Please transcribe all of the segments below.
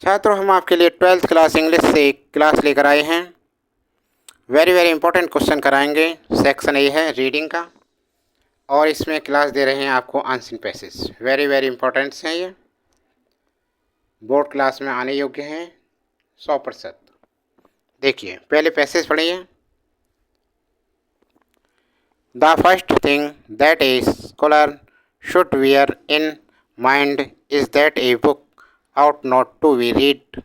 छात्रों, हम आपके लिए 12th क्लास इंग्लिश से एक क्लास लेकर आए हैं। वेरी वेरी इंपॉर्टेंट क्वेश्चन कराएंगे। सेक्शन ए है रीडिंग का, और इसमें क्लास दे रहे हैं आपको unseen passage. Very very important हैं ये, बोर्ड क्लास में आने योग्य हैं 100%। देखिए, पहले पैसेज पढ़िए। The first thing that a scholar should bear in mind is that a book ought not to be read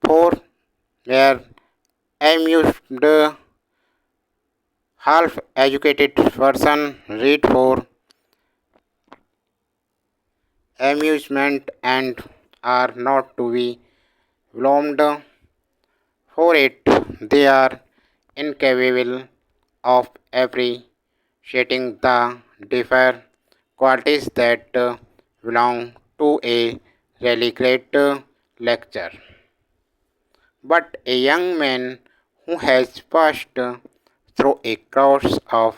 for mere amused. Half-educated person read for amusement and are not to be blamed for it. They are incapable of appreciating the different qualities that belong to a really great lecture. But a young man who has passed through a course of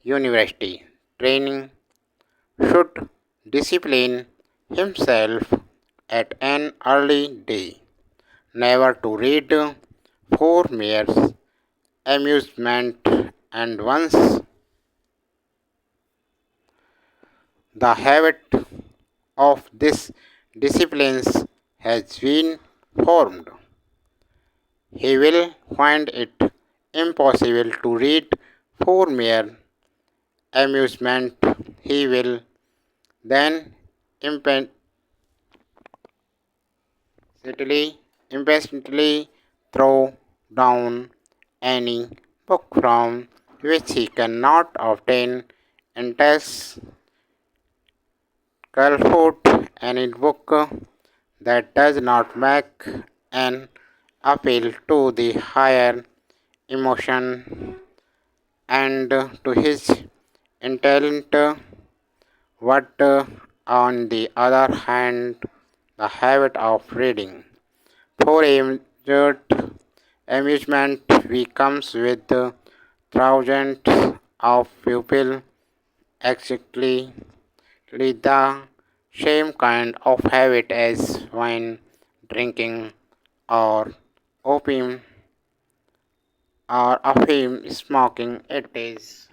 university training should discipline himself at an early day, never to read for mere amusement, and once the habit of this discipline has been formed, he will find it impossible to read for mere amusement. He will then impatiently throw down any book from which he cannot obtain intense comfort. Any book that does not make an appeal to the higher emotion and to his intellect. But on the other hand, the habit of reading for amusement comes with thousands of people exactly the same kind of habit as wine drinking or opium or opium smoking. It is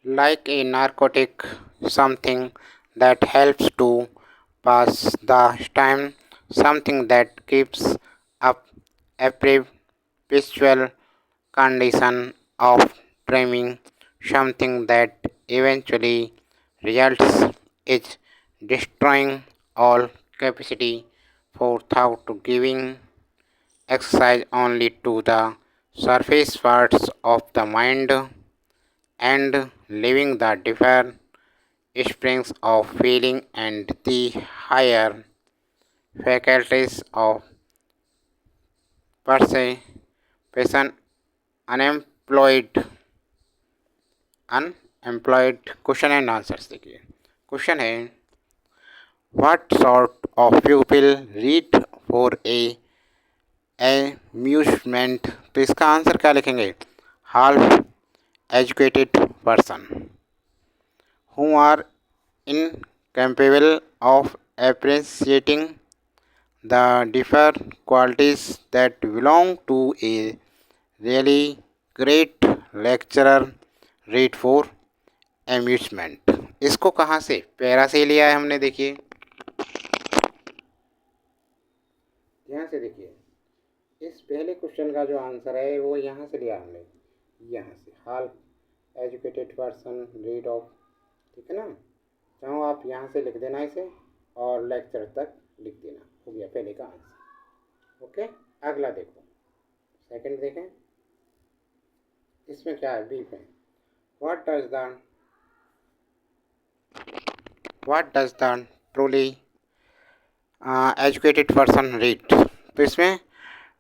like a narcotic, something that helps to pass the time, something that keeps up a perpetual condition of dreaming, something that eventually results in destroying all capacity for thought, giving exercise only to the surface parts of the mind and leaving the deeper springs of feeling and the higher faculties of perception unemployed. Question and answers देखिए। Question है, what sort of people read for a amusement? तो इसका answer क्या लिखेंगे? Half educated person who are incapable of appreciating the different qualities that belong to a really great lecturer read for amusement. इसको कहाँ से, para से लिया है हमने। देखिए, ध्यान से देखिए, इस पहले क्वेश्चन का जो आंसर है वो यहाँ से लिया हमने, यहाँ से। Half educated person read of, ठीक है ना। चाहो आप यहाँ से लिख देना इसे और लेक्चर तक लिख देना, हो गया पहले का आंसर। ओके, अगला देखो, सेकंड देखें। इसमें क्या है, बी पे, what does the truly educated person read? तो इसमें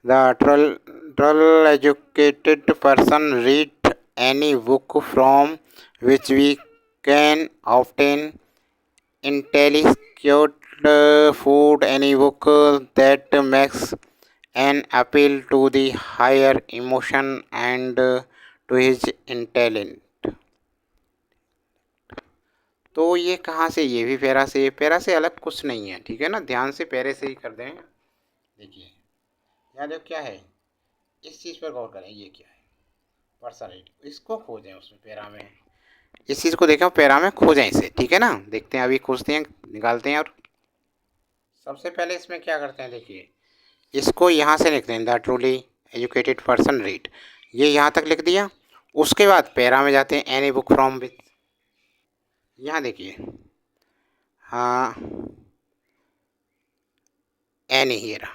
the truly educated person read any book from which we can obtain intellectual food, any book that makes an appeal to the higher emotion and to his intellect. तो ये कहाँ से, ये भी para से अलग कुछ नहीं है, ठीक है ना, ध्यान से पैरे से ही कर दें। देखिए यहाँ देखो क्या है, इस चीज़ पर गौर करें, ये क्या है, पर्सनैलिटी, इसको खोजें उसमें पैरा में, इस चीज़ को देखें पैरा में खोजें इसे, ठीक है ना। देखते हैं अभी खोजते हैं, निकालते हैं। और सबसे पहले इसमें क्या करते हैं, देखिए इसको यहाँ से लिखते हैं, the truly educated person read, ये यहाँ तक लिख दिया। उसके बाद पैरा में जाते हैं, एनी बुक फ्रॉम विच, यहाँ देखिए हाँ any here,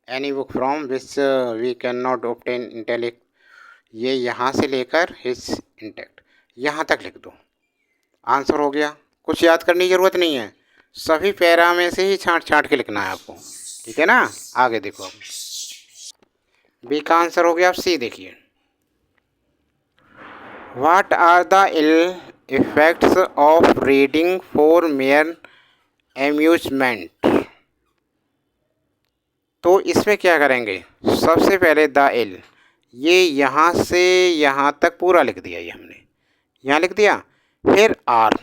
any book from which we can not obtain intellect, ये यहाँ से लेकर हिज इंटेक्ट यहाँ तक लिख दो, आंसर हो गया। कुछ याद करने की ज़रूरत नहीं है, सभी पैरा में से ही छांट छांट के लिखना है आपको, ठीक है ना। आगे देखो अब, बी का आंसर हो गया। अब सी देखिए, what are the ill effects of reading for mere amusement, तो इसमें क्या करेंगे, सबसे पहले द इल, ये यहाँ से यहाँ तक पूरा लिख दिया, ये हमने यहाँ लिख दिया। फिर आर,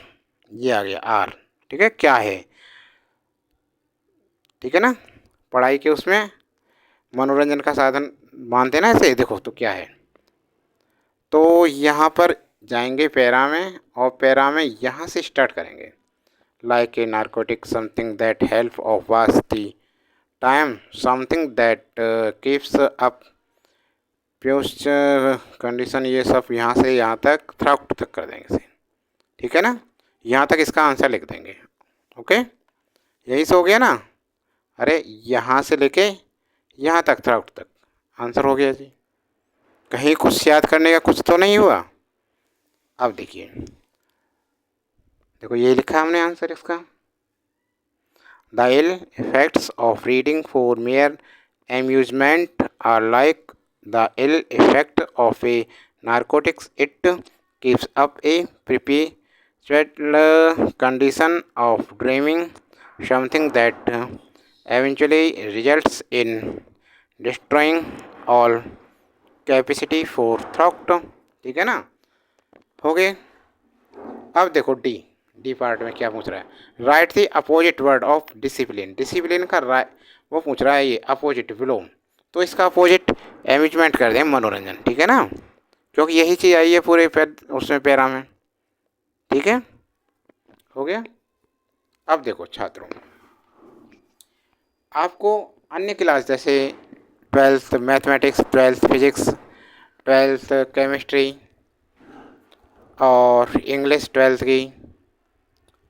ये आ गया आर, ठीक है, क्या है, ठीक है ना, पढ़ाई के उसमें मनोरंजन का साधन मानते ना ऐसे, देखो तो क्या है, तो यहाँ पर जाएंगे पैरा में, और पैरा में यहाँ से स्टार्ट करेंगे, like a narcotic something that help of was the time, something that keeps up post condition, ये सब यहाँ से यहाँ तक थ्राउट तक कर देंगे इसे, ठीक है ना, यहाँ तक इसका आंसर लिख देंगे। ओके, यही से हो गया ना, अरे यहाँ से लेके यहाँ तक थ्राउट तक आंसर हो गया जी, कहीं कुछ याद करने का कुछ तो नहीं हुआ। अब देखिए, देखो ये लिखा हमने आंसर इसका, the ill effects of reading for mere amusement are like the ill effect of a narcotics. It keeps up a perpetual condition of dreaming, something that eventually results in destroying all capacity for thought, ठीक है ना, हो गए। अब देखो D, D part में क्या पूछ रहा है, right the opposite word of discipline, discipline का वो पूछ रहा है ये अपोजिट विलोम, तो इसका अपोजिट एम्यूजमेंट कर दें, मनोरंजन, ठीक है ना, क्योंकि यही चीज़ आई है पूरे उसमें पैरा में, ठीक है, हो गया। अब देखो छात्रों, आपको अन्य क्लास जैसे 12th mathematics, 12th physics, 12th chemistry और इंग्लिश 12th की,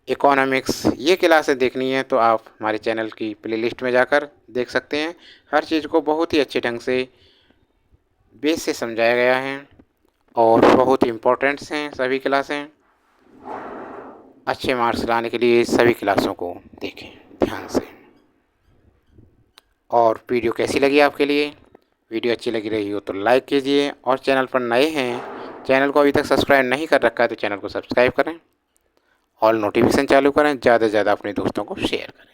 इकोनॉमिक्स, ये क्लासें देखनी है तो आप हमारे चैनल की प्लेलिस्ट में जाकर देख सकते हैं। हर चीज़ को बहुत ही अच्छे ढंग से बेस से समझाया गया है और बहुत इम्पोर्टेंट्स हैं सभी क्लासें। अच्छे मार्क्स लाने के लिए सभी क्लासों को देखें ध्यान से। और वीडियो कैसी लगी आपके लिए, वीडियो अच्छी लगी रही हो तो लाइक कीजिए, और चैनल पर नए हैं, चैनल को अभी तक सब्सक्राइब नहीं कर रखा है तो चैनल को सब्सक्राइब करें, ऑल नोटिफिकेशन चालू करें, ज़्यादा से ज़्यादा अपने दोस्तों को शेयर करें।